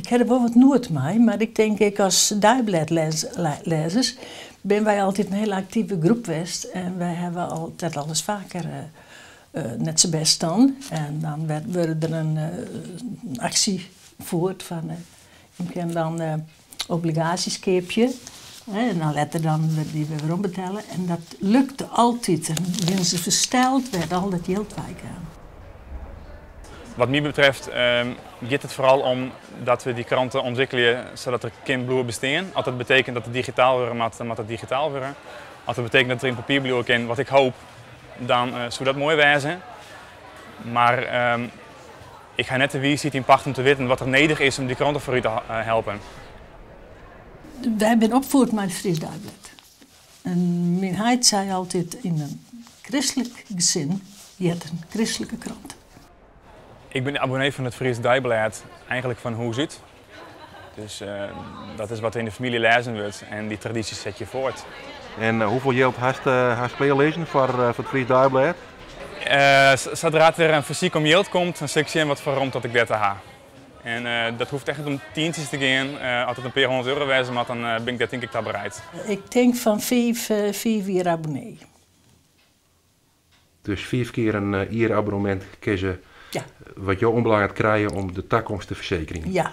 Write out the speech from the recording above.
Ik heb er wel wat nooit mee, maar ik denk ik als dagbladzers ben wij altijd een hele actieve groep geweest. En wij hebben altijd alles vaker net zo best dan. En dan werd er een actie voert van je kan dan obligatiescheepje. En dan later dan die weer ombetalen. En dat lukte altijd. En wanneer ze versteld werd, al dat geld weggaan. Wat mij betreft gaat het vooral om dat we die kranten ontwikkelen zodat er geen bloemen bestaan. Als dat betekent dat het digitaal worden, moet het digitaal worden. Als dat betekent dat er in papierbloemen in, wat ik hoop, dan zou dat mooi wezen. Maar ik ga net de wie ziet in pacht om te weten wat er nodig is om die kranten voor u te helpen. Wij zijn opgevoed met het Fries Dagblad. En mijn heid zei altijd in een christelijk gezin, je hebt een christelijke krant. Ik ben abonnee van het Fries Dagblad, eigenlijk van huis uit. Dus dat is wat in de familie lezen wordt en die tradities zet je voort. En hoeveel geld hast je lezen voor het Fries Dagblad? Zodra er een fysiek om geld komt, dan zeg je wat voor rond dat ik dat ha. En dat hoeft echt om tientjes te gaan. Als het een paar €100 wijzen, maar dan ben ik dat denk ik daar bereid. Ik denk van 5 abonnee. Dus 5 keer een abonnement kiezen Ja. wat jou onbelangrijk krijgen om de toekomst te verzekeren. Ja.